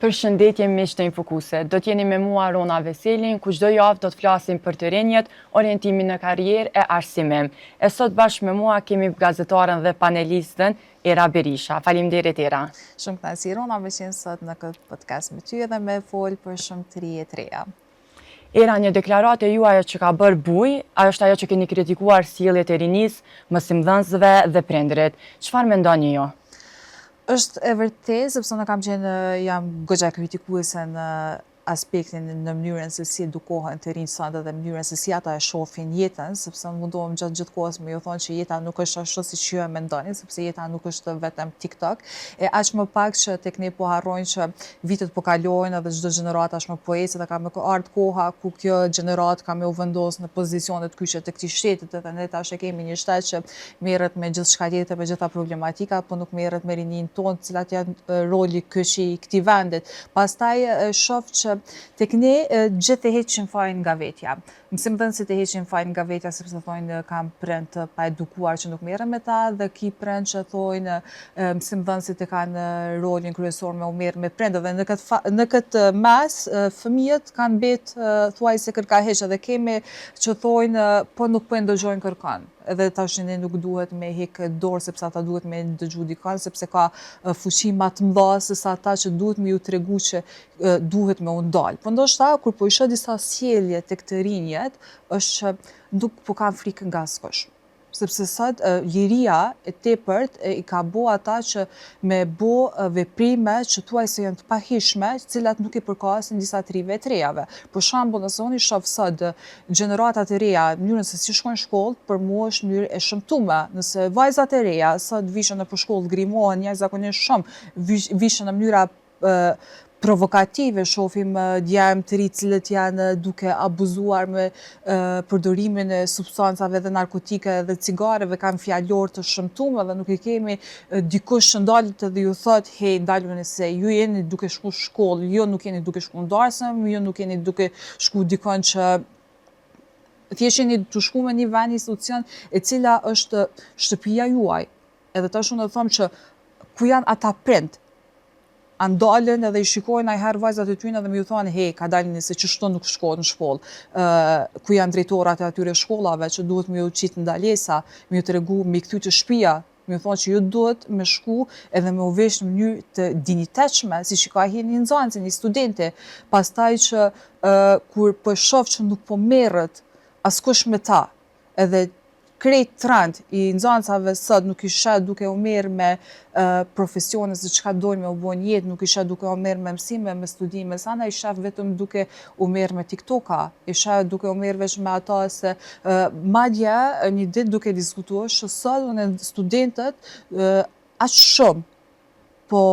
Përshëndetje miq të Infokuse. Do t'jeni me mua Rona Veselin, ku çdo javë do të flasim për të rinjët, orientimin në karrierë e arsimim. E sot bashkë me mua kemi gazetaren dhe panelistën Era Berisha. Faleminderit Era. Shumë kënaqësi Rona me qenë sot në këtë podcast me ty dhe me fol për shumë të rije të reja. Era, një deklaratë e juaj që ka bërë buj, ajo është ajo që keni kritikuar sjelljet e rinisë, mësimdhënësve dhe prindërit. Çfarë mendoni ju? Është e vërtetë, sepse unë jam goxha kritikuese në aspektin në mënyrën se si edukohen të rinjtë sot dhe mënyrën se si ata e shohin jetën, sepse mundohem gjithë kohës me ju thonë që jeta nuk është ashtu siç ju e mendoni, sepse jeta nuk është vetëm TikTok. E aq më pak që tek ne po harrojnë që vitet po kalojnë edhe çdo gjenerata është më po ecë dhe ka më ardhur koha ku kjo gjenerat ka më u vendos në pozicione të kyçe të këtij shtetit dhe ne tash e kemi një shtet që merret me gjithçka tjetër, me gjitha problematika, po nuk merret me rinin tonë, cilat janë roli kyçi i këtij vendit. Pastaj shoh që tek ne gjithë e heqin fajin nga vetja. Mësimdhënësit e heqin fajin nga vetja sepse thonë kam prind të pa edukuar që nuk merren me ta dhe ki prind që thonë mësimdhënësit e kanë rolin kryesor me u merr me prind dhe në këtë mas fëmijët kanë betë thuajse kërkaheq dhe kemi që thonë po nuk po ndëgjojnë kërkon. Edhe tash ne nuk duhet me hek dorë sepse ata duhet me dëgju dikon sepse ka fuqi më të madhe se sa ata që duhet me ju tregu që duhet me u ndal. Po ndoshta kur po i shoh disa sjellje tek të rinjët është që nuk po kanë frikë nga askush. Sepse sot liria e tepërt i ka bo ata që me bo veprime që thuajse janë të pahishme, të cilat nuk i përkasin disa trive të rejave. Për shembull, nëse unë i shoh sot gjeneratat e reja, mënyrën se si shkojnë shkollë, për mua është mënyrë e shëmtuar. Nëse vajzat e reja sot vishën në shkollë grimohen jashtëzakonisht shumë, vishën në mënyra provokative, shohim djermë të ri cilët janë duke abuzuar me përdorimin e substancave dhe narkotike dhe cigareve, kanë fjalor të shëmtuar dhe nuk i kemi dikush që ndalet dhe ju thot, hey, ndaluni se ju jeni duke shku shkollë, jo nuk jeni duke shku ndarësëm, jo nuk jeni duke shku dikon që thjesht jeni të shku me një vend institucion e cila është shtëpia juaj. Edhe tash unë them që ku janë ata prind, a ndalen edhe i shikojnë ajherë vajzat e tyne dhe më ju thonë, hey, ka dalin se ç'shto nuk shkohet në shkollë, ku janë drejtorat e atyre shkollave që duhet më ju qitë ndalesa, më ju tregu me kthy të shtëpia, më ju thonë që ju duhet me shku edhe me u vesh në mënyrë të dinjitetshme, siç i ka një nxënës, një studente, pastaj që kur po shoh që nuk po merret askush me ta, edhe krejt trend i nxënësave sot nuk i sheh duke u merr me profesione se çka dojnë me u bën jetë, nuk i sheh duke u merr me mësime, me studime, sana i sheh vetëm duke u merr me TikToka, i sheh duke u merr veç me ata se madje një ditë duke diskutuar që sot studentët aq shumë po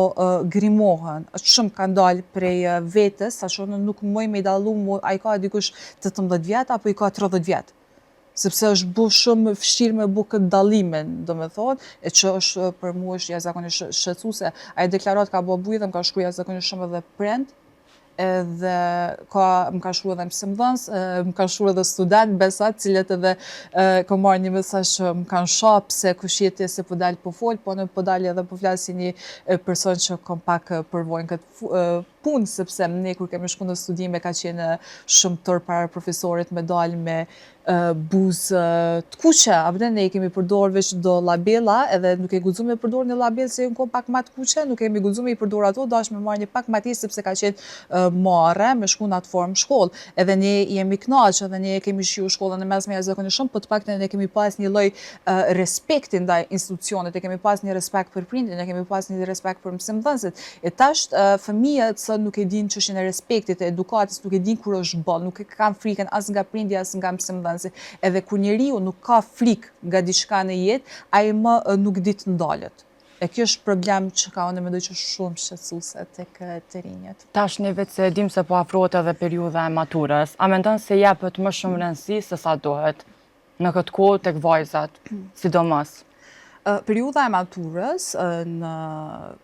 grimohen, aq shumë kanë dalë prej vetes, sa që nuk moj me i dallu, a i ka dikush 18 vjet apo i ka 30 vjet. Sepse është bu shumë vështirë me bu këtë dallimin, domethënë, e që është për mua është jashtëzakonisht shqetësuese. Ai deklarat ka bërë bujë dhe më ka shkruar jashtëzakonisht shumë edhe prind, edhe më ka shkruar edhe mësimdhënës, më ka shkruar edhe student, besa, cilët edhe kam marrë një mesazh që më kanë shoh pse kush jeti se po dal po fol, po në po dal edhe po flas si një person që kam pak përvojnë këtë punë, sepse ne kur kemi shku në studime ka qenë shumë tërë para profesorit me dalë me buzë të kuqe, apo ne kemi përdorur veç do labella, edhe nuk e guxuam me përdor një label se janë pak më të kuqe, nuk kemi guxuar me i përdor ato, dash me marrë një pak më të sepse ka qenë marrë me shku në atë formë shkollë. Edhe ne jemi kënaqur, edhe ne kemi shiu shkollën e mesme jashtëzakonisht shumë, po të paktën ne kemi pas një lloj respekti ndaj institucionit, ne kemi pas një respekt për prindin, ne kemi pas një respekt për mësimdhënësit. E tash fëmijët sot nuk e dinë çështjen e respektit, e edukatës, nuk e dinë kur është boll, nuk e kanë frikën as nga prindja as nga mësimdhënësi. Edhe kur njeriu nuk ka frikë nga diçka në jetë, ai më nuk di të ndalet. E kjo është problem që ka unë mendoj që shumë shqetësuese tek të rinjët. Tash ne vetë se dim se po afrohet edhe periudha e maturës, a mendon se japet më shumë rëndësi se sa duhet në këtë kohë tek vajzat, sidomos? Periudha e maturës në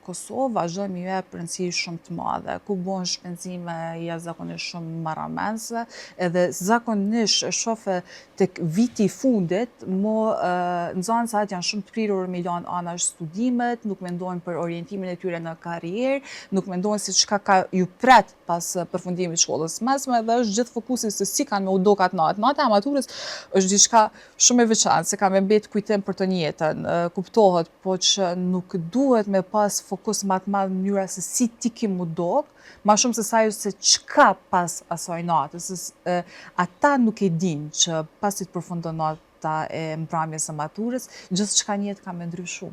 Kosovë vazhdoi me jep rëndësi shumë të madhe, ku bën shpenzime jashtëzakonisht shumë marramense, edhe zakonisht e shofe tek viti i fundit, nxënësat janë shumë të prirur me lanë anash studimet, nuk mendojnë për orientimin e tyre në karrierë, nuk mendojnë se çka ka ju pret pas përfundimit të shkollës mesme, dhe është gjithë fokusi se si kanë me u dokat natë. Nata e maturës është diçka shumë e veçantë, se ka me mbet kujtim për të njëjtën. Kuptohet, po që nuk duhet me pas fokus më të madh në mënyra se si ti ki mu dok, ma shumë se sa se çka pas asaj nate, se ata nuk e din që pasi të përfundon nata e mbrëmjes së maturës, gjithçka në jetë ka me ndryshu.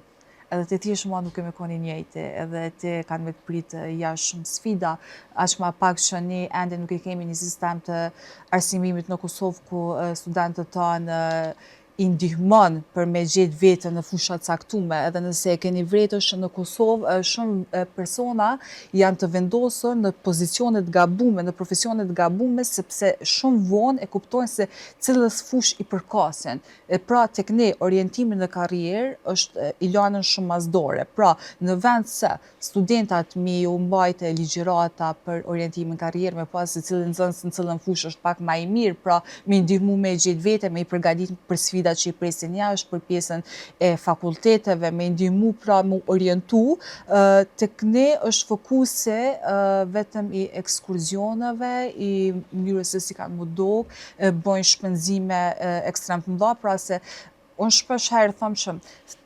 Edhe të tjerë shumë nuk e me koni njëjti, edhe të kanë me të pritë jashtë shumë sfida, aq ma pak që ne ende nuk e kemi një sistem të arsimimit në Kosovë ku studentët tanë i ndihmon për me gjetë vetën në fusha të caktume, edhe nëse e keni vretësh në Kosovë, shumë persona janë të vendosur në pozicione të gabume, në profesione të gabume, sepse shumë vonë e kuptojnë se cilës fush i përkasin. Pra, tek ne, orientimin në karrierë është i lanën shumë masdore. Pra, në vend se studentat mi u mbajtë ligjërata për orientimin karrierë, me pas se cilën nxënës në cilën fush është pak ma i mirë, pra, me ndihmu me gjetë vete, me i përgatit për sfida që i presin jashtë, për pjesën e fakulteteve, me ndihmu pra mu orientu, tek ne është fokuse vetëm i ekskurzioneve, i mënyrës se si kanë mu dok, bojnë shpenzime ekstrem të mëdha, pra se unë shpesh herë thëmë që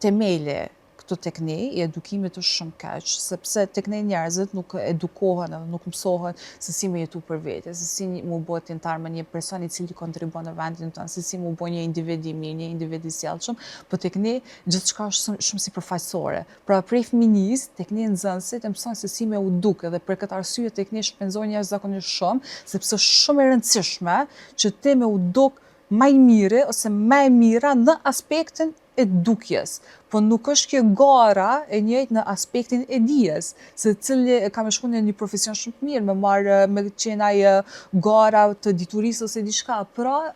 temeli këtu tek ne i edukimit është shumë keq, sepse tek ne njerëzit nuk edukohen edhe nuk mësohen se si me jetu për vete, se si mu bëhet antar me një person i cili kontribon në vendin tonë, se si mu bëhet një individ i mirë, një individ i sjellshëm, po tek ne gjithçka është shumë sipërfaqësore. Pra prej fëminis, tek ne nxënësit e mësojnë se si me u duk, edhe për këtë arsye tek ne shpenzojnë jashtëzakonisht shumë, sepse është shumë e rëndësishme që ti me u duk më i miri ose më e mira në aspektin e dukjes, po nuk është kjo gara e njëjtë në aspektin e dijes, se cili ka me shku në një profesion shumë të mirë, me qenë ai gara të diturisë ose diçka. Pra,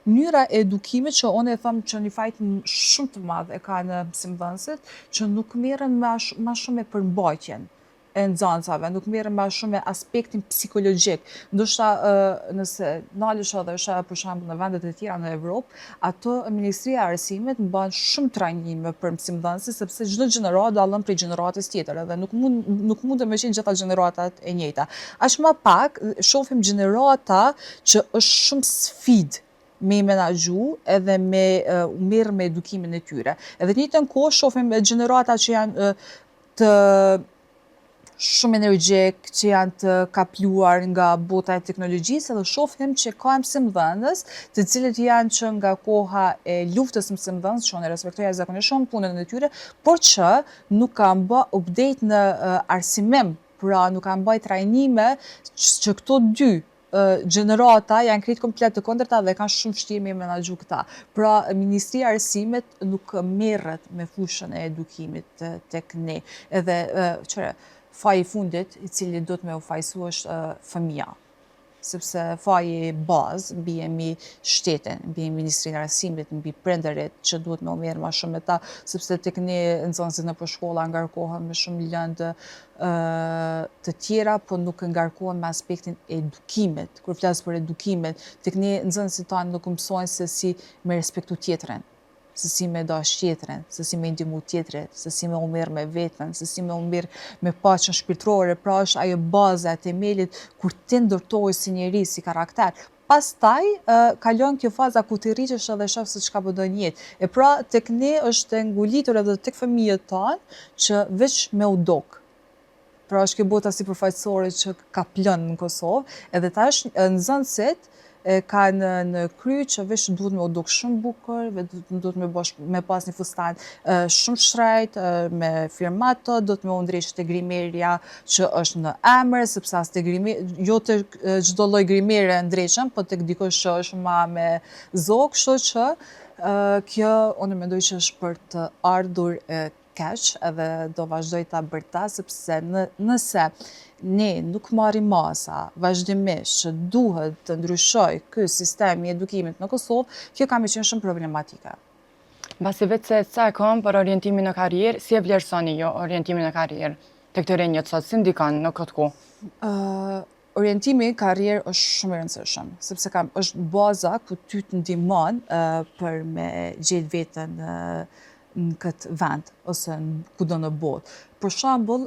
mënyra e edukimit që unë e them që një fajt shumë të madh e ka në mësimdhënësit, që nuk merren ma shumë me përmbajtjen e nxënësave, nuk merren më shumë me aspektin psikologjik. Ndoshta nëse nalesh edhe për shembull në vendet e tjera në Evropë, ato Ministria e Arsimit bën shumë trajnime për mësimdhënësit, sepse çdo gjeneratë dallon prej gjeneratës tjetër, edhe nuk mund të më qenë gjitha gjeneratat e njëjta. Aq më pak shohim gjenerata që është shumë sfidë me i menaxhu edhe me u merr me edukimin e tyre. Edhe në të njëjtën kohë shohim gjenerata që janë të shumë energjik, që janë të kapluar nga bota e teknologjisë, edhe shohim që ka mësimdhënës, të cilët janë që nga koha e luftës mësimdhënës, që unë e respektoj jashtëzakonisht shumë punën e tyre, por që nuk kanë bë update në arsimim, pra nuk kanë bë trajnime që këto dy gjenerata janë krejt komplet të kundërta dhe kanë shumë vështirë me menaxhu këta. Pra, Ministria e Arsimit nuk merret me fushën e edukimit tek ne. Edhe faji i fundit i cili do të me u fajsu është fëmija. Sepse faji bazë bie mbi shtetin, mbi Ministrinë e Arsimit, mbi prindërit që duhet me u merr më shumë me ta, sepse tek ne nxënësit në shkolla ngarkohen me shumë lëndë të tjera, po nuk ngarkohen me aspektin e edukimit. Kur flas për edukimin, tek ne nxënësit tanë nuk mësojnë se si me respektu tjetrin, se si me dash tjetrin, se si me ndihmu tjetrit, se si me u merr me veten, se si me u merr me paqen shpirtërore, pra është ajo baza e temelit kur ti ndërtohesh si njerëz, si karakter. Pastaj kalon kjo faza ku ti rrihesh edhe shoh se çka po do në jetë. E pra tek ne është ngulitur edhe tek fëmijët tanë që veç me u dok. Pra është kjo bota sipërfaqësore që ka plën në Kosovë, edhe tash nxënësit kanë në kry që veç duhet me u duk shumë bukur, duhet me pas një fustan shumë shtrejt, me firmato, duhet me u ndreq te grimerja që është në emër, sepse as te jo të çdo lloj grimere ndreqen, po tek dikush që është ma me zog, kështu që kjo unë mendoj që është për të ardhur keq, edhe do vazhdoj ta bërta, sepse nëse ne nuk marrim masa vazhdimisht që duhet të ndryshoj ky sistem i edukimit në Kosovë, kjo ka me qenë shumë problematike. Mbasi vetë se sa e kam për orientimin në karrierë, si e vlerësoni jo orientimin në karrierë të këtë rinjët sot, si ndikon në këtë kohë? Orientimi karrierë është shumë i rëndësishëm, sepse është baza ku ty të ndihmon për me gjetë veten në këtë vend ose kudo në botë. Për shembull,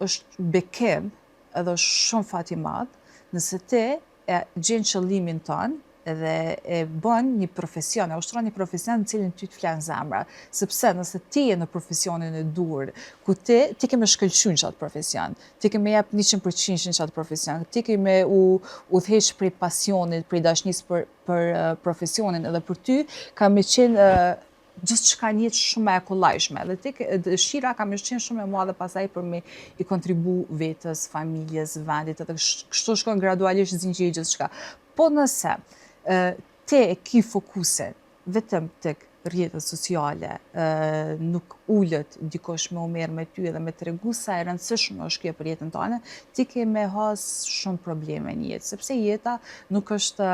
është bekim edhe është shumë fat i madh nëse ti e gjen qëllimin tënd edhe e bën një profesion, e ushtron një profesion në cilin ty të flan zemra, sepse nëse ti je në profesionin e dur, ku ti ke me shkëlqyer në qatë profesion, ti ke me jep 100% në qatë profesion, ti ke me u udhëheq prej pasionit, prej dashnisë për profesionin, edhe për ty ka me qenë gjithçka në jetë shumë e kollajshme. Dhe dëshira ka me qenë shumë e madhe pasaj për me i kontribu vetës, familjes, vendit, edhe kështu shkon gradualisht zinxhiri gjithçka. Po nëse ti e ki fokusin vetëm tek rrjetet sociale, nuk ullet dikush me u merr me ty edhe me tregu sa e rëndësishme është kjo për jetën tënde, ti ke me has shumë probleme në jetë, sepse jeta nuk është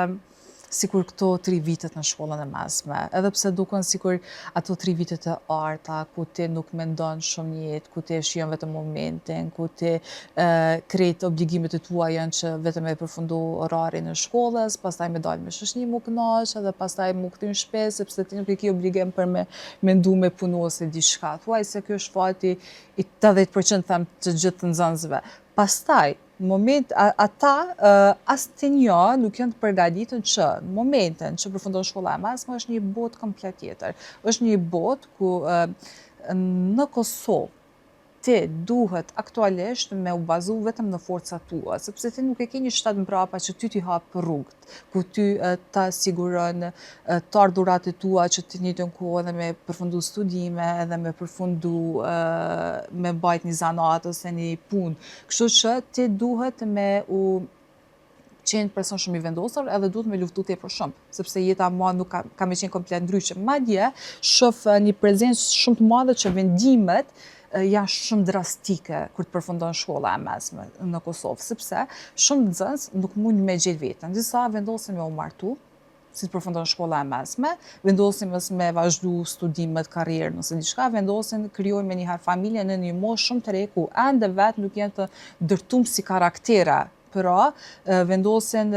sikur këto 3 vitet në shkollën e mesme, edhe pse duken sikur ato 3 vitet e arta, ku ti nuk mendon shumë një jetë, ku ti e shijon vetëm momentin, ku ti krejt obligimet e tua janë që vetëm e përfundu orarin e shkollës, pastaj me dalë me shoqni mu kënaq, edhe pastaj mu kthyn në shtëpi sepse ti nuk e ke obligim për me mendu me punu ose diçka. Thuaj se ky është fati i 80% them të gjithë të nxënësve. Pastaj ata asnjë nuk janë të përgatitur që në momentin që përfundon shkolla e mesme është një botë komplet tjetër. Është një botë ku në Kosovë ti duhet aktualisht me u bazu vetëm në forcat tua, sepse ti nuk e ke një shtat mbrapa që ty t'i hap rrugët, ku ty ta siguron të ardhurat e tua që ti njëjtën kohë edhe me përfundu studime, edhe me përfundu me bajt një zanat ose një punë. Kështu që ti duhet me u qenë person shumë i vendosur edhe duhet me luftu tepër shumë, sepse jeta ma nuk ka me qenë komplet ndryshe. Madje shoh një prezencë shumë të madhe që vendimet janë shumë drastike kur të përfundon shkolla e mesme në Kosovë, sepse shumë nxënës nuk mund me gjetë veten. Disa vendosin me u martu, si të përfundon shkolla e mesme, vendosin me vazhdu studimet, karrierën ose diçka, vendosin krijojnë me njëherë familje në një moshë shumë të re ku ende vetë nuk janë të ndërtuar si karaktera. Pra, vendosin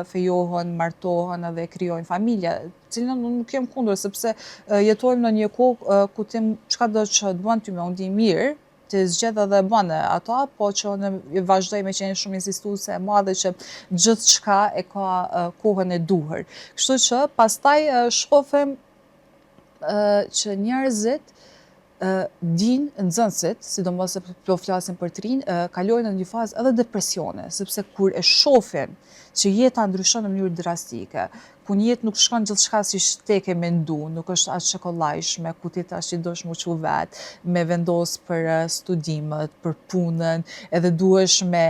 fejohen, martohen edhe krijojnë familje, cilën nuk jem kundër, sepse jetojmë në një kohë ku ti çka do që të bën ty me u ndi mirë, të zgjedh edhe bëne ata, po që unë vazhdoj me qenë shumë insistuese e madhe që gjithçka e ka kohën e duhur. Kështu që pastaj shohim që njerëzit nxënësit, sidomos se po flasim për të rinj, kalojnë në një fazë edhe depresione, sepse kur e shohin që jeta ndryshon në mënyrë drastike, ku një jetë nuk shkon gjithçka siç ti ke mendu, nuk është as e kollajshme, ku ti tash i dosh mu çu vet, me vendos për studimet, për punën, edhe duhesh me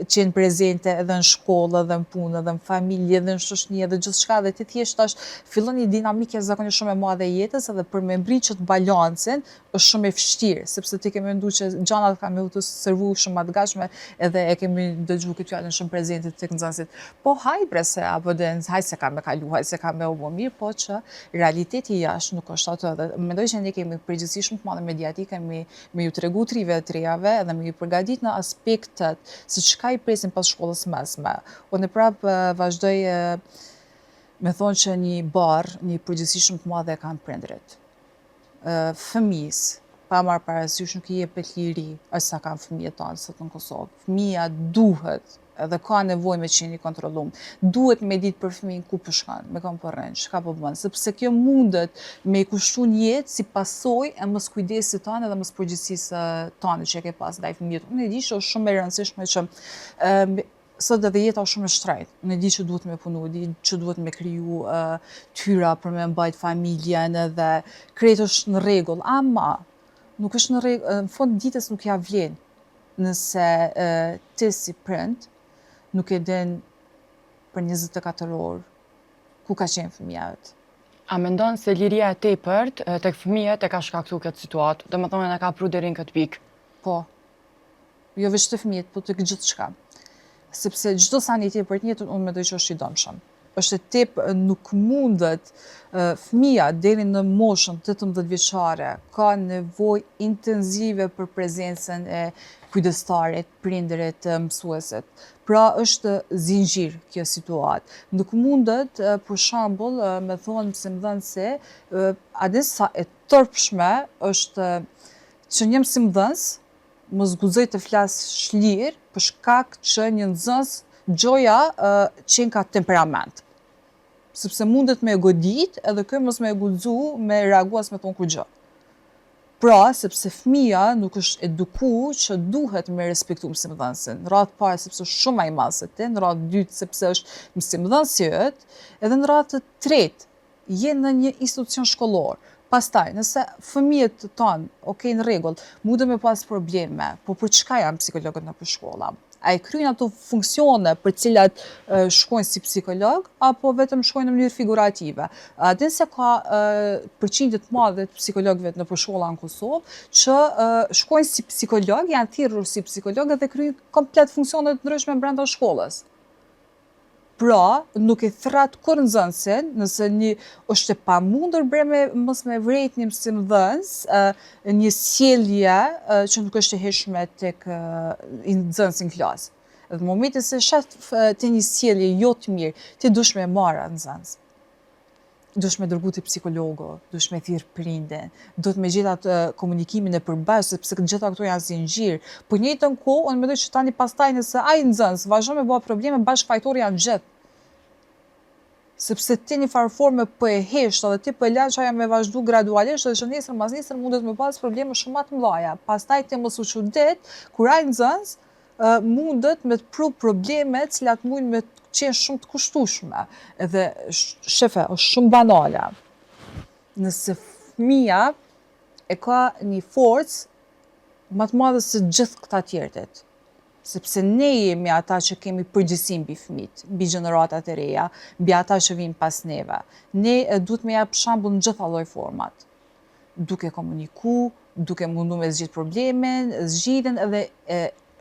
qenë prezente edhe në shkollë, edhe në punë, edhe në familje, edhe në shoqni, edhe gjithçka, dhe ti thjesht tash fillon një dinamike zakonisht shumë e madhe e jetës, edhe për me mbrit ç't balancin është shumë e vështirë, sepse ti ke menduar që gjanat kanë me u të servu shumë atgatshme, edhe e kemi dëgjuar këtë fjalën shumë prezente tek nxënësit. Po hajbre se apo haj se ka me kalu, haj se ka me u bë mirë, po që realiteti jashtë nuk është ato. Dhe mendoj që ne kemi përgjegjësi shumë të madhe mediatike me ju tregu trive të rejave edhe me ju përgatit në aspektet se çka i presin pas shkollës mesme. Unë prapë vazhdoj me thonë që një përgjegjësi shumë të madhe e kanë prindrit. Fëmijës, pa marrë parasysh nuk i jepet liri aq sa kanë fëmijët tanë sot në Kosovë. Fëmija duhet edhe ka nevojë me qenë i kontrollum. Duhet me ditë për fëmijën ku po shkon, me kam po rrin, çka po bën, sepse kjo mundet me i kushtu një jetë si pasojë e mos kujdesit tanë dhe mos përgjegjësisë tanë që e ke pas ndaj fëmijët. Unë e di që është shumë e rëndësishme që sot edhe jeta është shumë e shtrejtë. Unë e di që duhet me punu, e di që duhet me kriju tyra për me mbajt familjen edhe krejt është në rregull, ama nuk është në rregull, në fund ditës nuk ja vlen nëse ti si prind nuk e din për 24 orë ku ka qenë fëmija jot. A mendon se liria e tepërt tek fëmijët e ka shkaktuar këtë situatë? Domethënë e ka pru deri në këtë pikë. Po. Jo vetëm të fëmijët, po tek gjithçka. Sepse çdo sa një tepër të njëjtën unë mendoj që është i dëmshëm. është e tepër, nuk mundet fëmia deri në moshën 18 vjeçare ka nevojë intenzive për prezencën e kujdestarit, prindërit, mësuesit. Pra është zinxhir kjo situatë. Nuk mundet, për shembull, me thonë mësimdhënësi, a din sa e tërpshme është që një mësimdhënës mos guxoj të flas shlirë për shkak që një nxënës gjoja qenë ka temperament. Sepse mundet me e godit edhe kjo mos me e guxu me reagu as me thonë kur gjë. Pra, sepse fëmia nuk është eduku që duhet me respektu mësimdhënësin. Në radhë parë sepse është shumë më i madh se ti, në radhë dytë sepse është mësimdhënësi yt, edhe në radhë të tretë je në një institucion shkollor. Pastaj, nëse fëmijët tanë, okay, në rregull, mundën me pas probleme, po për çka janë psikologët në shkolla? A i kryjnë ato funksione për cilat shkojnë si psikolog, apo vetëm shkojnë në mënyrë figurative? A din se ka përqindje të madhe të psikologëve në shkolla në Kosovë, që shkojnë si psikolog, janë thirrur si psikolog dhe kryjnë komplet funksione të ndryshme brenda shkollës. Pra, nuk e thrat kur nxënësin, nëse është e pamundur mos me vrejt një mësimdhënës, një sjellje që nuk është e hershme tek nxënësi në klasë. Dhe në momentin se shet të një sjellje jo të mirë, ti dush me marrë nxënës. Dush me dërgu të psikologu, dush me thirrë prindin, do të me gjitha atë komunikimin e përbashkët, sepse gjitha këto janë zinxhir. Po në njëjtën kohë, unë mendoj që tani pastaj nëse ai nxënës vazhdon me bëj probleme, bashkëfajtori janë gjithë. Sepse ti një farë forme po e hesht edhe ti po e lën që ajo me vazhdu gradualisht edhe që nesër mas nesër mundet me pas probleme shumë më të mëdha. Pastaj ti mos u çudet kur ai nxënës mundet me të pru probleme të cilat mundin me të qenë shumë të kushtueshme. Edhe shefe, është shumë banale. Nëse fëmia e ka një forcë më të madhe se gjithë këta tjerët. Sepse ne jemi ata që kemi përgjegjësi mbi fëmijët, mbi gjeneratat e reja, mbi ata që vinë pas neve. Ne duhet me jap shembull në gjitha lloj format. Duke komuniku, duke mundu me zgjidh problemin, zgjidhjen edhe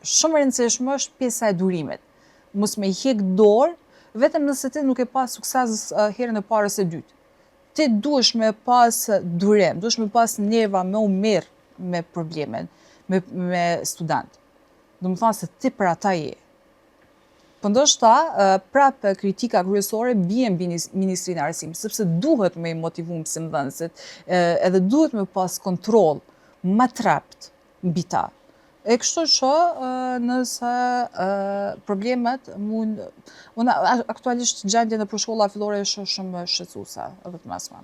shumë e rëndësishme është pjesa e durimit. Mos me hjek dorë, vetëm nëse ti nuk e pas sukses herën e parë ose dytë. Ti duhesh me pas durim, duhesh me pas nerva me u merr me problemin, me student. Do më thonë se ti për ata je. Po ndoshta, prapë kritika kryesore bie mbi Ministrinë e Arsimit, sepse duhet me i motivu mësimdhënësit, edhe duhet me pas kontroll më trapt mbi ta. E kështu që nëse problemet unë aktualisht gjendje në shkolla fillore është shumë shqetësuese edhe të mesme.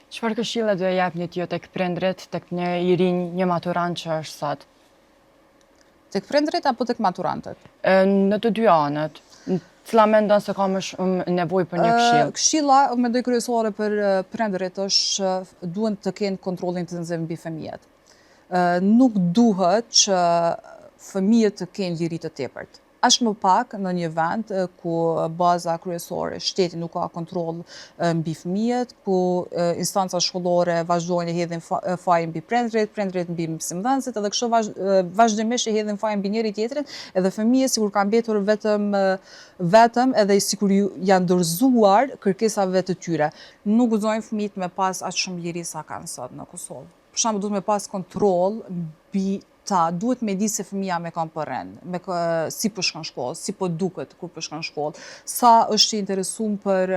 Çfarë këshille do e japni ti tek prindrit, tek një i rinj, një maturant që është sot? Tek prindrit apo tek maturantët? Në të dy anët. Cila mendon se ka më shumë nevojë për një këshill? Këshilla, mendoj kryesore për prindërit është duhen të kenë kontroll intensiv mbi fëmijët. Nuk duhet që fëmijët të kenë liri të tepërt. Aq më pak në një vend ku baza kryesore, shteti nuk ka kontroll mbi fëmijët, ku instanca shkollore vazhdojnë e hedhin fajin mbi prindrit mbi mësimdhënësit, edhe kështu vazhdimisht e hedhin fajin mbi njëri tjetrin, edhe fëmijët sikur kanë mbetur vetëm edhe sikur janë dorëzuar kërkesave të tyre. Nuk guxojnë fëmijët me pas aq shumë liri sa kanë sot në Kosovë. Për shembull, duhet me pas kontroll mbi ta, duhet me di se fëmija me kanë përren, si po shkon shkollë, si po duket kur po shkon shkollë, sa është interesum për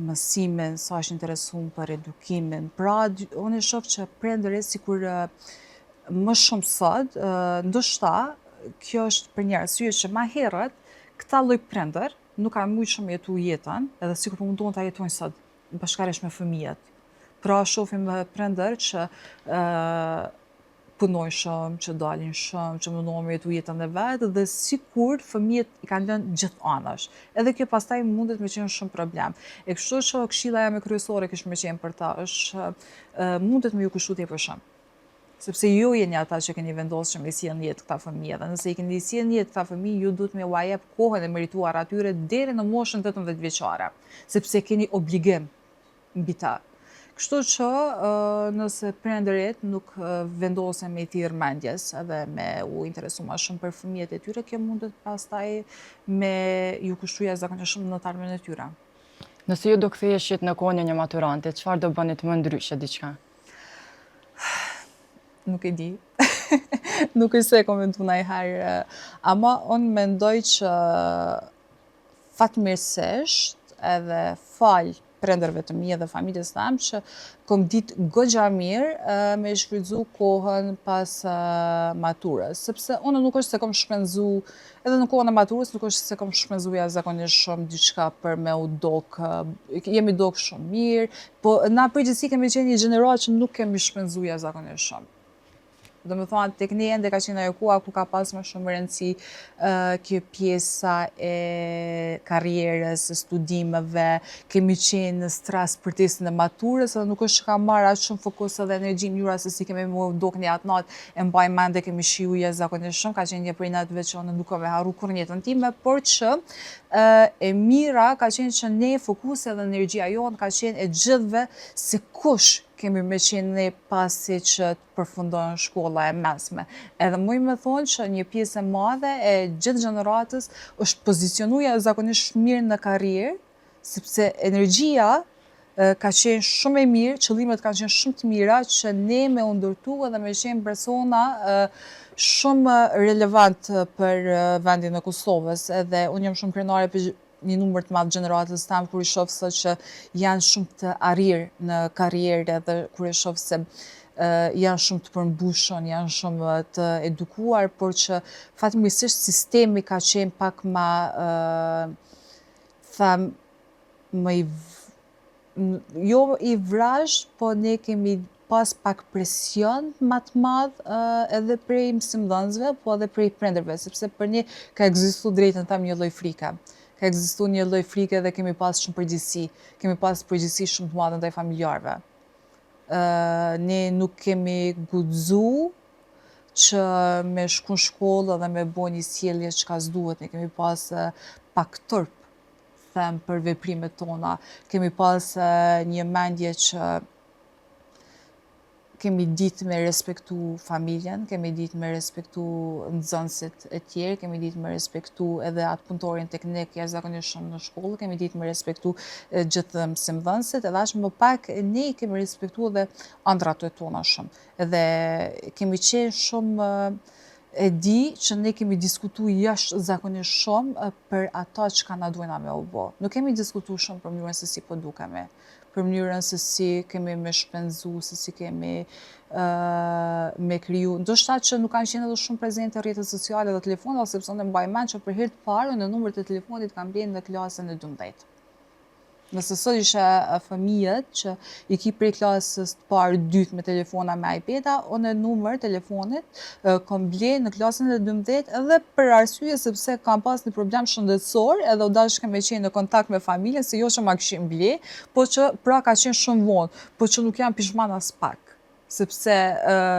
mësimin, sa është interesum për edukimin. Pra, unë e shoh që prindërit sikur më shumë sot, ndoshta kjo është për një arsye që më herët këta lloj prindër nuk kanë mujt shumë jetu jetën, edhe sikur po mundon ta jetojnë sot bashkërisht me fëmijët. Pra, shohim prindër që punojnë shumë, që dalin shumë, që mundohen me jetu jetën e vet dhe sikur fëmijët i kanë lënë gjithë anash. Edhe kjo pastaj mundet me qenë shumë problem. E kështu që këshilla jame kryesore kish me qenë për ta është mundet me ju kushtu tepër shumë. Sepse ju jeni ata që keni vendosur që me sjellni jetë këta fëmijë dhe nëse i keni sjellni jetë këta fëmijë, ju duhet me u jep kohën e merituar atyre deri në moshën 18 vjeçare, sepse keni obligim mbi ta. Kështu që nëse prindërit nuk vendosen me i thirrë mendjes edhe me u interesu ma shumë për fëmijët e tyre, kjo mundet pastaj me ju kushtu jashtëzakonisht në të ardhmen e tyre. Nëse ju do ktheheshit në kohën e një maturante, çfarë do bënit më ndryshe diçka? Nuk e di. Nuk është se e komentu ndonjëherë, ama unë mendoj që fatmirësisht edhe fal prindërve të mi edhe familjes tam që kom ditë goxha mirë me shfrytzu kohën pas maturës, sepse unë nuk është se kom shpenzu edhe në kohën e maturës nuk është se kom shpenzu jashtëzakonisht shumë diçka për me u jemi dok shumë mirë, po na përgjithësi kemi qenë një gjenerat që nuk kemi shpenzu jashtëzakonisht shumë. Do me thonë, tek ne ende ka qenë ajo koha ku ka pas më shumë rëndësi kjo pjesa e karrierës, e studimeve, kemi qenë në stres për testën e maturës, edhe nuk është që ka marrë aq shumë fokus edhe energji mënyra se si kemi mu dokni atë natë e mbaj mend e kemi shiju jashtëzakonisht shumë, ka qenë një prej natëve që unë nuk kam e harru kur në jetën time, por që e mira ka qenë që ne fokusi edhe energjia jonë ka qenë e gjithëve se kush kemi me qenë ne pasi që të përfundojnë shkolla e mesme. Edhe muj me thonë që një pjesë e madhe e gjithë gjeneratës është pozicionu jashtëzakonisht mirë në karrierë, sepse energjia ka qenë shumë e mirë, qëllimet kanë qenë shumë të mira që ne me u ndërtu edhe me qenë persona shumë relevant për vendin e Kosovës. Edhe unë jam shumë krenare për një numër të madh gjeneratës tam kur i shoh sot që janë shumë të arrirë në karrierë edhe kur i shoh se janë shumë të përmbushën, janë shumë të edukuar, por që fatmirësisht sistemi ka qenë pak ma jo i vrazh, po ne kemi pas pak presion ma të madh edhe prej mësimdhënësve, po edhe prej prindërve, sepse për ne ka ekzistu drejtën tam një lloj frike. Ka ekzistu një lloj frike dhe kemi pas shumë përgjegjësi. Kemi pas përgjegjësi shumë të madhe ndaj familjarëve. Ne nuk kemi guxu që me shku në shkollë dhe me bo një sjellje çka s'duhet. Ne kemi pas pak turp, them, për veprimet tona. Kemi pas një mendje që kemi ditë me respektu familjen, kemi ditë me respektu nxënësit e tjerë, kemi ditë me respektu edhe atë punëtorin tek ne jashtëzakonisht shumë në shkollë, kemi ditë me respektu gjithë mësimdhënësit, edhe aq më pak ne kemi respektu edhe ëndrat e tona shumë. Edhe kemi qenë shumë e di që ne kemi diskutu jashtëzakonisht shumë për ata çka na duhena me u bë. Nuk kemi diskutu shumë për mënyrën se si po dukemi, për mënyrën se si kemi me shpenzu, se si kemi me kriju. Ndoshta që nuk kanë qenë edhe shumë prezente rrjetet sociale dhe telefonat, sepse unë mbaj mend që për herë të parë në numrin e telefonit kam blerë në klasën e 12. Nëse sot isha fëmijët që i ki prej klasës të parë dytë me telefona me iPad-a, unë numër telefonit kom ble në klasën e 12 edhe për arsye sepse kam pas një problem shëndetësor edhe u dashka me qenë në kontakt me familjen, se jo që ma këshin ble, po që pra ka qenë shumë vonë, po që nuk jam pishman as pak, sepse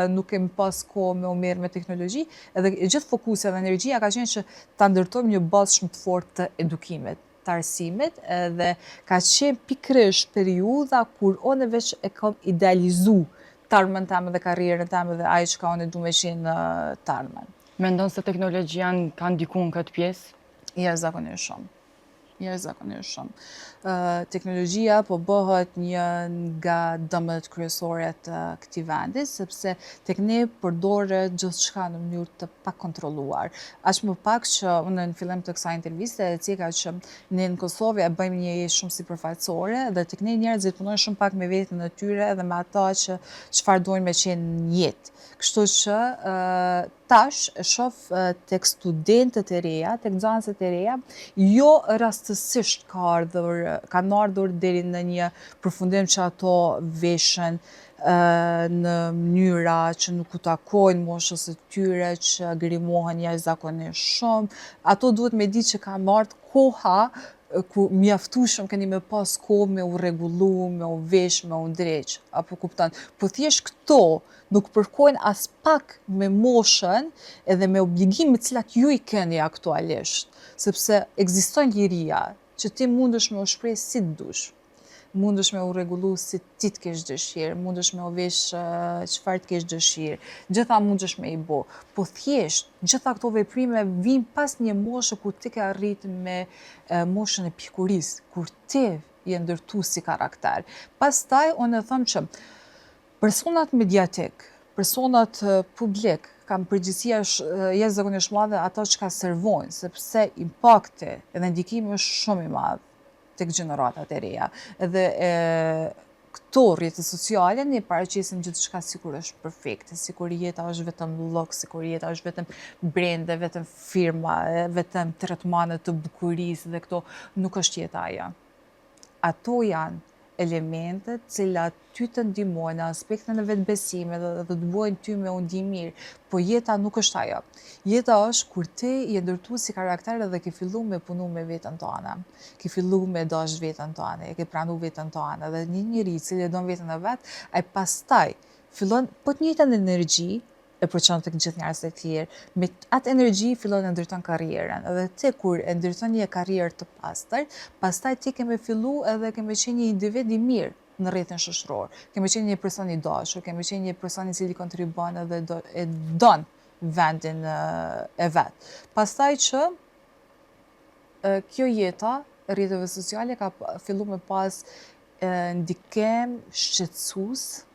nuk kemi pas kohë me u merr me teknologji, edhe gjithë fokusi dhe energjia ka qenë që ta ndërtojmë një bazë shumë të fortë të edukimit, të arsimit, edhe ka qenë pikërisht periudha kur unë veç e kam idealizu të ardhmen teme dhe karrierën teme dhe ajo çka unë du me qenë në të ardhmen. Mendon se teknologjia ka ndiku në këtë pjesë? Jashtëzakonisht shumë. Jashtëzakonisht shumë. Teknologjia po bëhet një nga dëmet kryesore të këtij vendi, sepse tek ne përdoret gjithçka në mënyrë të pakontrolluar. Aq më pak që unë në fillim të kësaj interviste e ceka që ne në Kosovë e bëjmë një jetë shumë sipërfaqësore dhe tek ne njerëzit punojnë shumë pak me veten e tyre dhe me ata që çfarë dojnë me qenë në jetë. Kështu që tash e shoh tek studentët e reja, tek nxënësit e reja, jo rastësisht kanë ardhur deri në një përfundim që ato veshen në mënyra që nuk u takojnë moshës së tyre, që grimohen jashtëzakonisht shumë. Ato duhet me ditë që ka ardhur koha ku mjaftueshëm keni me pas kohë me u rregullu, me u vesh, me u ndreq, apo kupton? Po thjesht këto nuk përkojnë as pak me moshën edhe me obligimet cilat ju i keni aktualisht, sepse ekziston liria që ti mundesh me u shpreh si të dush. mundesh me u rregullu si ti të kesh dëshirë, mundesh me u vesh çfarë të kesh dëshirë, gjitha mundesh me i bo. Po thjesht, gjitha këto veprime vijnë pas një moshe kur ti ke arrit me moshën e pjekurisë, kur ti je ndërtu si karakter. Pastaj, unë e them që personat mediatik, personat publik, kam përgjegjësia jashtëzakonisht madhe ata që ka servojnë, sepse impakti edhe ndikimi është shumë i madh tek gjeneratat e reja. Edhe këto rrjetet sociale ne paraqesim gjithçka sikur është perfekte, sikur jeta është vetëm llok, sikur jeta është vetëm brende, vetëm firma, vetëm tretmane të bukurisë dhe këto nuk është jeta ajo. Ato janë elementet cilat ty të ndihmojnë në aspektin e vetbesimit dhe të bëjnë ty me u ndi mirë, po jeta nuk është ajo. Jeta është kur ti je ndërtuar si karakter dhe ke filluar me punu me veten tënde. Ke filluar me dash veten tënde, ke pranu veten tënde dhe një njeri i cili e don veten e vet, ai pastaj fillon po të njëjtën energji e përçon tek gjithë njerëzit e tjerë. Me atë energji fillon e ndërton karrierën. Edhe ti kur e ndërton një karrierë të pastër, pastaj ti ke me fillu edhe ke me qenë një individ i mirë në rrjetin shoqëror. Ke me qenë një person i dashur, ke me qenë një person i cili kontribon edhe e don vendin e vet. Pastaj që kjo jeta e rrjeteve sociale ka fillu me pas ndikim shqetësues,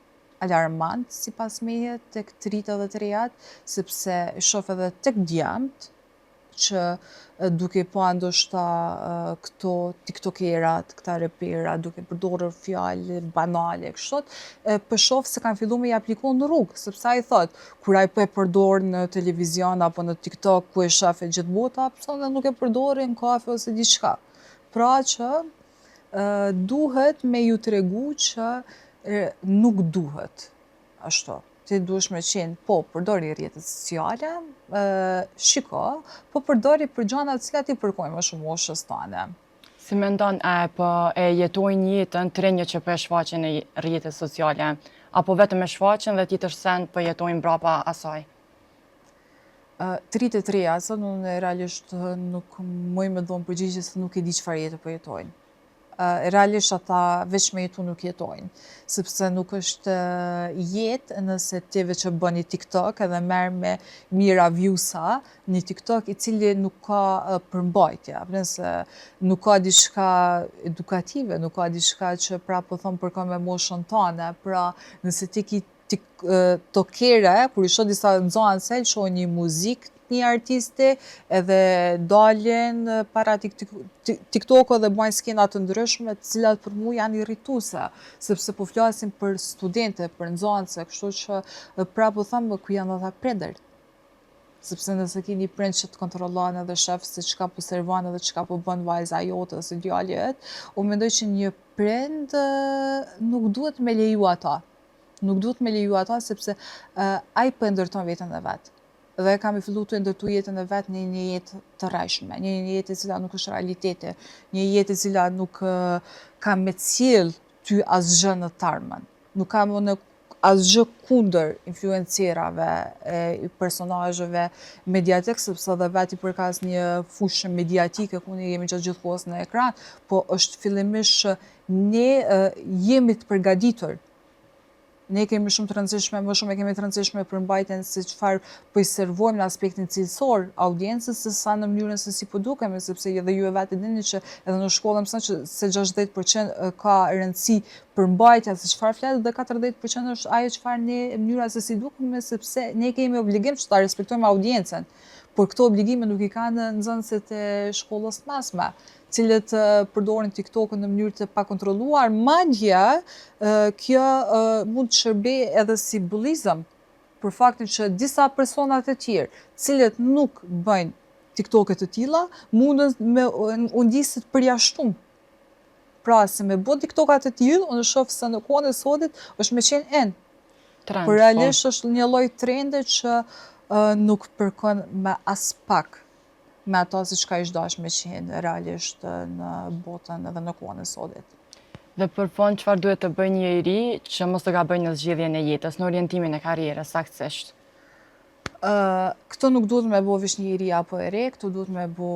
alarmant sipas meje tek të rritë dhe të rejat, sepse shoh edhe tek djemt që duke pa ndoshta këto tiktokerat, këta reperat, duke përdorur fjalë banale kështu, po shoh se kanë filluar me i apliku në rrugë, sepse ai thot, kur ai po e përdor në televizion apo në TikTok ku e shaf e gjithë bota, pse nuk e përdori në kafe ose diçka. Pra që duhet me ju tregu që nuk duhet ashtu. Ti duhesh me qenë, po, përdori rrjetet sociale, shiko, po përdori për gjëra të cilat i përkojnë më shumë moshës tande. Si mendon po e jetojnë jetën të rinjët që po e shfaqen në rrjetet sociale, apo vetëm e shfaqen dhe tjetër send po jetojnë brapa asaj? Të rritet e reja, unë realisht nuk muj me dhonë përgjigje se nuk e di çfarë jetë po jetojnë. Realisht ata veç me jetu nuk jetojnë, sepse nuk është jetë nëse ti veç e bën një TikTok edhe merr me mira view-sa një TikTok i cili nuk ka përmbajtje, nëse nuk ka diçka edukative, nuk ka diçka që pra po thon përkon me moshën tënde, pra nëse ti ki tiktokere, kur i shoh disa nxënëse, shohin një muzikë një artisti edhe dalin para TikTok-o dhe bajnë skena të ndryshme, të cilat për mua janë irrituese, sepse po flasim për studente, për nxënëse, kështu që pra po them ku janë ata prindërt. Sepse nëse ke një prind që të kontrollon edhe shef se çka po servon edhe çka po bën vajza jote ose djali yt, unë mendoj që një prind nuk duhet me leju ata. Nuk duhet me leju ata sepse ai po e ndërton veten e vet. Dhe kam i fillu të ndërtu jetën e vet në një jetë të rrejshme, një jetë e cila nuk është realiteti, një jetë e cila nuk ka me cilë ty asgjë në tarmën. Nuk kam në asgjë kundër influencerave, personazheve mediatik, sepse dhe vet i përkas një fushë mediatike ku ne jemi gjithë kohës në ekran, po është fillimisht që ne jemi të përgatitur. Ne kemi shumë të rëndësishme, më shumë e kemi të rëndësishme për mbajtjen se çfarë po i servojmë në aspektin cilësor audiencës se sa në mënyrën se si po dukemi, sepse edhe ju e vetë dini që edhe në shkollë mëson që se 60% ka rëndësi për mbajtja se çfarë flet dhe 40% është ajo çfarë ne mënyra se si dukemi, sepse ne kemi obligim që ta respektojmë audiencën. Por këto obligime nuk i kanë nxënësit e shkollës mesme, cilët përdorin TikTok-ën në mënyrë të pakontrolluar, madje kjo mund të shërbejë edhe si bullizëm, për faktin që disa persona të tjerë, cilët nuk bëjnë TikTok-e të tilla, mundën me u ndisit të përjashtuar. Pra, se me bë TikTok-a të tillë, unë shoh se në kohën e sotit është me qenë in. Trend, por realisht është një lloj trendi që nuk përkon me as pak me ato si çka ish dash me qenë realisht në botën edhe në kohën e sotit. Dhe për fond, çfarë duhet të bëjë njeri që mos të gabojë në zgjedhjen e jetës, në orientimin e karrierës saktësisht? Këto nuk duhet me bo veç njeri apo e re, këto duhet me bo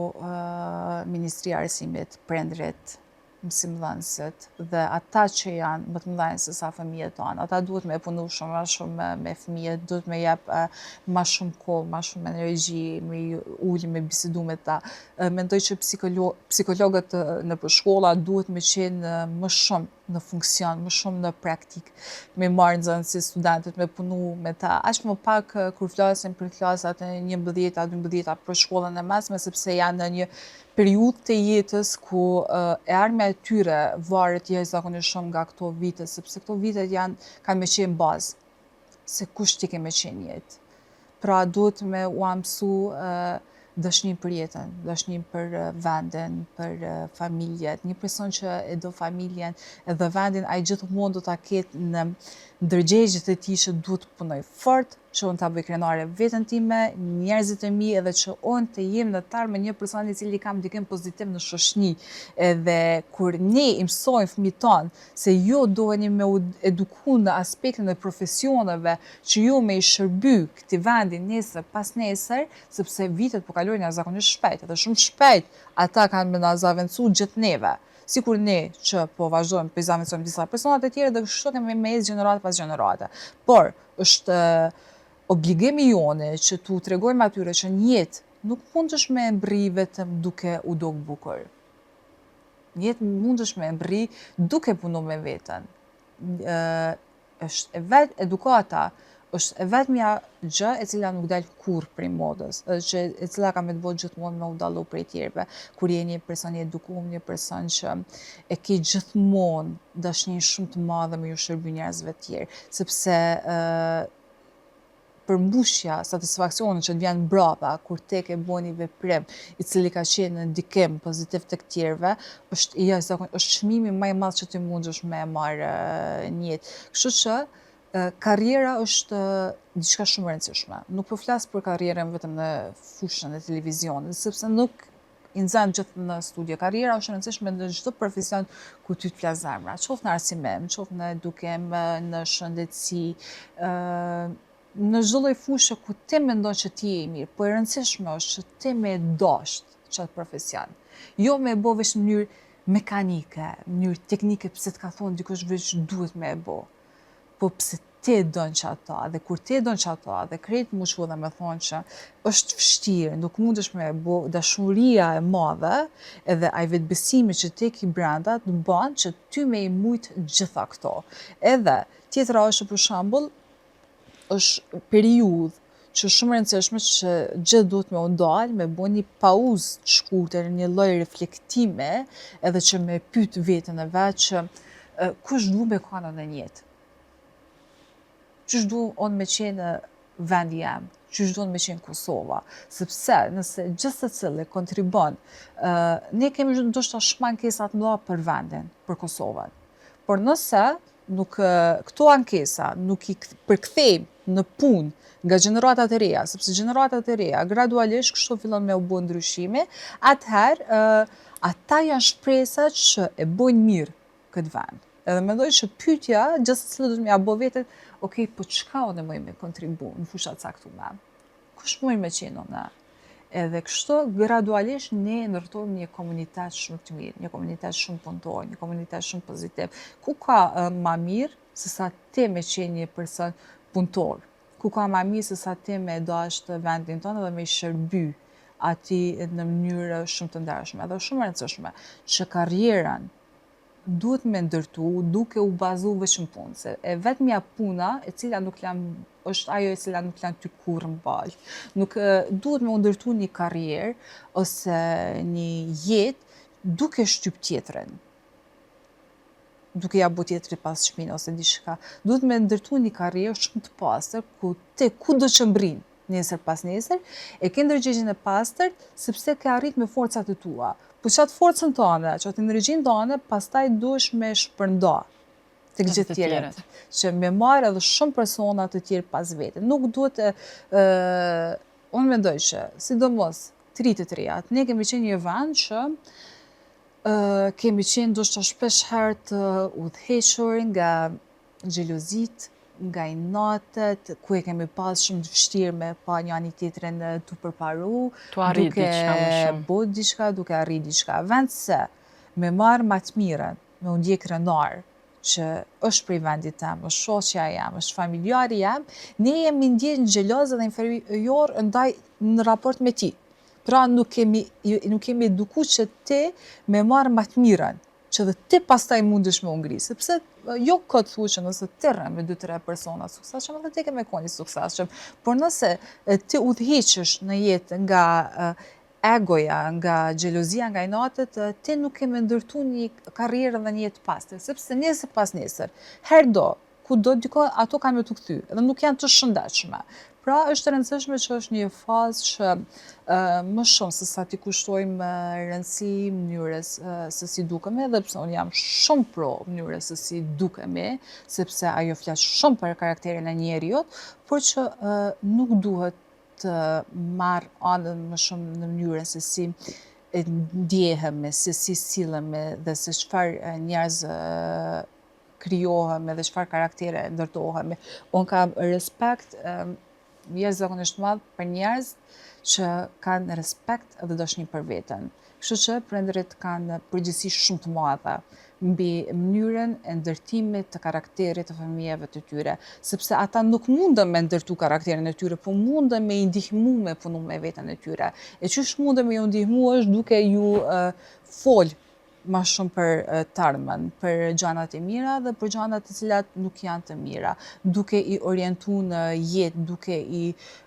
Ministria e Arsimit, prindrit, mësimdhënësit dhe ata që janë më të mëdhenj se sa fëmijët tonë. Ata duhet me punu shumë më shumë me fëmijët, duhet me jep më shumë kohë, më shumë energji, me uli me bisedu me ta. Mendoj që psikologët në për shkolla duhet me qenë më shumë në funksion, më shumë në praktik, me marrë nxënësit, studentët, me punu me ta. Aq më pak kur flasim për klasat e 11-a, 12-a për shkollën e mesme, sepse janë në një periudhë të jetës ku e ardhmja e tyre varet jashtëzakonisht shumë nga këto vite, sepse këto vitet kanë me qenë bazë, se kush ti ke me qenë jetë. Pra duhet me u mësu dashnin për jetën, dashnin për vendin, për familjet. Një person që e do familjen edhe vendin, ai gjithmonë do ta ketë në ndërgjegjet e tij që duhet të punoj fort, që unë ta bëj krenare veten time, njerëzit e mi, edhe që unë të jem në tar me një person i cili kam ndikim pozitiv në shoqëni. Edhe kur ne i mësojmë fëmijët tonë se ju duheni me u eduku në aspektin e profesioneve që ju me i shërby këtij vendi nesër pas nesër, sepse vitet po kalojnë jashtëzakonisht shpejt, edhe shumë shpejt ata kanë me na zaventu gjithë neve. Sikur ne që po vazhdojmë të zaventojmë disa personat e tjerë dhe kështu kemi me ecë gjenerata pas gjenerate. Por është obligimi jone që tu tregojmë atyre që në jetë nuk mundesh me mbri vetëm duke u dogë bukur. Në jetë mundesh me mbri duke punu me veten. Është e vetë edukata, është e vetmja gjë e cila nuk del kurrë prej modës, e cila ka me të bëjë gjithmonë me u dallu prej tjerëve. Kur je një person i edukuar, një person që e ke gjithmonë dashnin shumë të madhe me ju shërby njerëzve të tjerë, sepse përmbushja, satisfaksionin që të vjen mbrapa kur tek e bën një veprim i cili ka qenë në ndikim pozitiv tek tjerëve, është çmimi më i madh që ti mundesh me e marrë në jetë. Kështu që karriera është diçka shumë e rëndësishme. Nuk po flas për karrierën vetëm në fushën e televizionit, sepse nuk i nxan gjithë në studio. Karriera është e rëndësishme në çdo profesion ku ty të flas zemra, qoftë në arsimim, qoftë në edukim, në shëndetësi, në çdo lloj fushë ku ti mendon që ti je i mirë, po e rëndësishme është që ti me dashur çatë profesion. Jo me e bo veç në mënyrë mekanike, në mënyrë teknike, pse të ka thonë dikush veç duhet me e bo. Po pse ti don që ata, dhe kur ti don që ata, dhe krejt mu shku dhe me thonë që është vështirë, nuk mundesh me e bo, dashuria e madhe, edhe ai vetbesimi që ti ke brenda, të bën që ty me i mujt gjitha këto. Edhe tjetra është për shembull, është periudhë që shumë e rëndësishme që gjithë duhet me u dalë, me bo një pauzë të shkurtër, një lloj reflektime, edhe që me pyet veten e vet që kush du me kanë në jetë. Qysh du unë me qenë vendi jam, qysh du unë me qenë Kosova, sepse nëse gjithë secili kontribon, ne kemi ndoshta shumë ankesa të mëdha për vendin, për Kosovën. Por nëse nuk këto ankesa nuk i përkthejmë në punë nga gjeneratat e reja, sepse gjeneratat e reja gradualisht kështu fillon me u bë ndryshime, atëherë ata janë shpresat që e bojnë mirë këtë vend. Edhe mendoj që pyetja gjithsesi duhet m'ia bë vetet, okay, po çka unë më me kontribu në fusha të caktuara? Kush më me qenë unë? Edhe kështu gradualisht ne ndërtojmë një komunitet shumë të mirë, një komunitet shumë punëtor, një komunitet shumë pozitiv, ku ka ma mirë se sa ti me qenë një person punëtor, ku ka ma mirë se sa ti me dashur vendin tonë dhe me i shërby atij në mënyrë shumë të ndershme. Edhe shumë e rëndësishme që karrierën duhet me ndërtu duke u bazu veç në punë, se e vetmja puna e cila nuk lan është ajo e cila nuk lan ty kurrë m'balë. Nuk duhet me u ndërtu një karrierë ose një jetë duke shtyp tjetrin, duke ja bo tjetri pas shpinë ose diçka. Duhet me ndërtu një karrierë shumë të pastër ku ti kudo që mbrin nesër pas nesër, e ke ndërgjegjen e pastërt sepse ke arrit me forcat e tua. Po qatë forcën tënde, qatë energjinë tënde, pastaj duhesh me shpërnda tek gjithë tjerët. Që me marrë edhe shumë persona të tjerë pas vete. Nuk duhet unë mendoj që, sidomos të rejat, ne kemi qenë një vend që kemi qenë ndoshta shpesh herë të udhëhequr nga xhelozit, nga inatet, ku e kemi pas shumë të vështirë me pa njani tjetrin të përparu, Tu arrit diçka më shumë. bo diçka, duke arrit diçka. Vend se me marrë më të mirën, me u ndjek krenar, që është prej vendit tem, është shoqja jam, është familjari jam, ne jemi ndjenë xheloz dhe inferior ndaj në raport me ti. Pra nuk kemi eduku që ti me marrë më të mirën, që dhe ti pastaj mundesh me u ngri, sepse jo këtë thu që nëse ti rrën me 2-3 persona suksesshëm, edhe ti ke me qenë i suksesshëm, por nëse ti udhëhiqesh në jetë nga egoja, nga xhelozia, nga inatet, ti nuk ke me ndërtu një karrierë dhe një jetë pastër, sepse nesër pas nesër, herdo, kudo diko ato kanë me të kthy, dhe nuk janë të shëndetshme. Pra është e rëndësishme që është një fazë që më shumë se sa ti kushtojmë rëndësi mënyrës se si dukemi, dhe pse unë jam shumë pro mënyrës se si dukemi, sepse ajo flas shumë për karakterin e njeriut, por që nuk duhet të marrë anën më shumë në mënyrën se si ndjehemi, se si sillemi dhe se çfarë njerëz krijohemi dhe çfarë karaktere ndërtohemi. Unë kam respekt jashtëzakonisht madh për njerëz që kanë respekt dhe dashni për veten. Kështu që prindërit kanë përgjegjësi shumë të madhe mbi mënyrën e ndërtimit të karakterit të fëmijëve të tyre, sepse ata nuk mundën me ndërtu karakterin e tyre, po mundën me i ndihmu me punu me veten e tyre. E çysh mundën me ju ndihmu është duke ju fol ma shumë për të ardhmen, për gjanat e mira dhe për gjanat të cilat nuk janë të mira, duke i orientu në jetë, duke i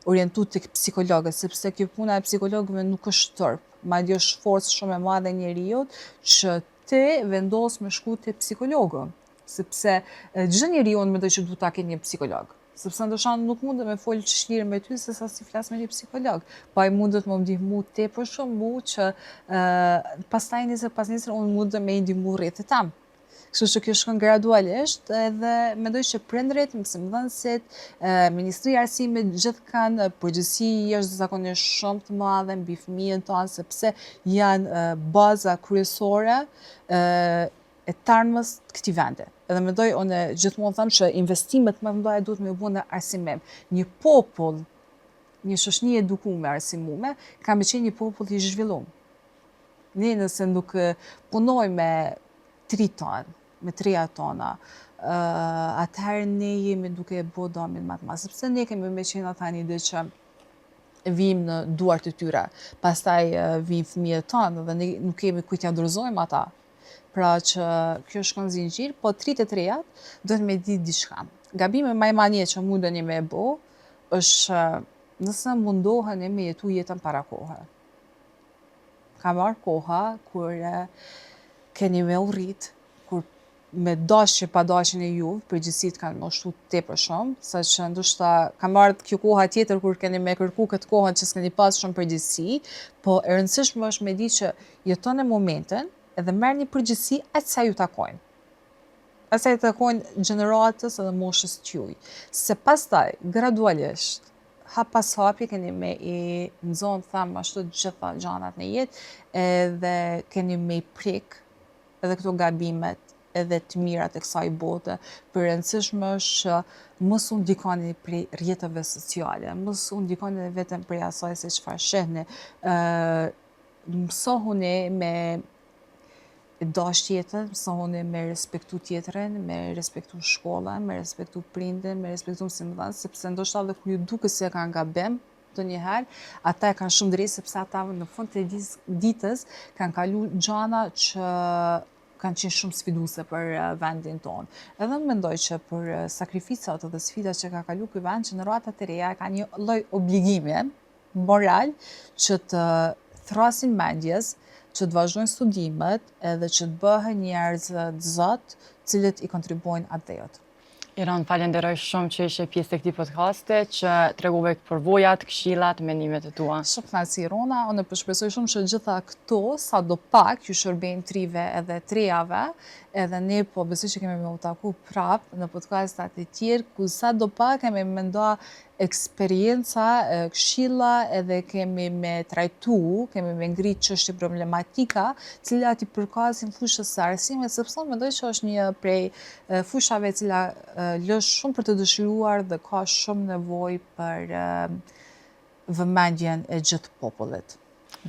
orientu tek psikologët, sepse kjo puna e psikologëve nuk është tërp, madje është forcë shumë e madhe e njeriut që ti vendos me shku te psikologu, sepse çdo njeriu unë mendoj që duhet ta ketë një psikolog. Sepse ndoshta nuk mundet me folë çlirë me ty se sa si flas me një psikolog. Po ai mundet më ndihmu tepër shumë mu që pastaj nesër pas nesër unë mundem me i ndihmu rrethit tam. Kështu që kjo shkon gradualisht edhe mendoj që prindërit, mësimdhënësit, Ministria e Arsimit gjithë kanë përgjegjësi jashtëzakonisht shumë të madhe mbi fëmijën tonë sepse janë baza kryesore e të ardhmës të këtij vendi. Edhe mendoj unë gjithmonë them që investimet më të mëdha duhet me u bë në arsimim. Një popull, një shoqëni e edukuar, arsimuar, ka me qenë një popull i zhvilluar. Ne nëse nuk punojmë me 3 tonë, me 3 tona, atëherë ne jemi duke e bë damin më të madh, sepse ne kemi me qenë ata një ide që vim në duart e tyre, pastaj vijnë fëmijët tanë dhe ne nuk kemi kujt ja dorëzojmë ata. Pra që kjo shkon zinxhir, po 3 të rejat duhet me ditë diçka. Gabime më e madhe që mundeni me e bë është nëse mundoheni me jetu jetën para kohë. Ka marrë koha kur keni me urrit, kur me dashje pa dashjen e juve, përgjegjësitë kanë moshtu tepër shumë, saqë ndoshta ka marrë kjo koha tjetër kur keni me kërku këtë kohën që s'keni pas shumë përgjegjësi, po e rëndësishme është me ditë që jetoni momentin edhe merrni përgjegjësi aq sa ju takojnë. Asaj të takojnë gjeneratës edhe moshës t'juaj. Se pastaj, gradualisht, hap pas hapi keni me i nxonë them ashtu gjitha gjanat në jetë edhe keni me i prek edhe këto gabimet edhe të mirat e kësaj bote. Për rëndësishme është që mos u ndikoni prej rrjeteve sociale, mos u ndikoni vetëm prej asaj se çfarë shehni. Mësohuni me dash tjetër, mësohuni me respektu tjetrin, me respektu shkollën, me respektu prindin, me respektu mësimdhënësit, sepse ndoshta edhe kur ju duket se e kanë gabim, ndonjëherë, ata e kanë shumë drejtë sepse ata në fund të ditës kanë kalu gjana që kanë qenë shumë sfiduese për vendin tonë. Edhe mendoj që për sakrificat dhe sfidat që ka kalu ky vend, gjeneratat e reja kanë një lloj obligimi moral që të thrasin mendjes, që të vazhdojnë studimet edhe që të bëhen njerëz të zot, cilët i kontribuojnë atë dhejot. Iran, falenderoj shumë që ishe pjesë të këtij podcasti, që tregove përvojat, këshillat, mendimet e tua. Shumë kënaqësi Rona, unë shpresoj shumë që gjitha këto, sadopak ju shërbejnë trive edhe trejave, edhe ne po besoj që kemi me u taku prapë në podcastat e tjerë, ku sadopak kemi me nda eksperienca, këshilla edhe kemi me trajtu, kemi me ngrit çështje problematika, cilat i përkasin fushës së arsimit, sepse mendoj që është një prej fushave cila lë shumë për të dëshiruar dhe ka shumë nevojë për vëmendjen e gjithë popullit.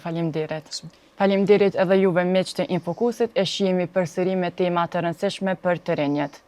Faleminderit. Faleminderit edhe juve miq të Infokusit, e shihemi përsëri me tema të rëndësishme për të rinjët.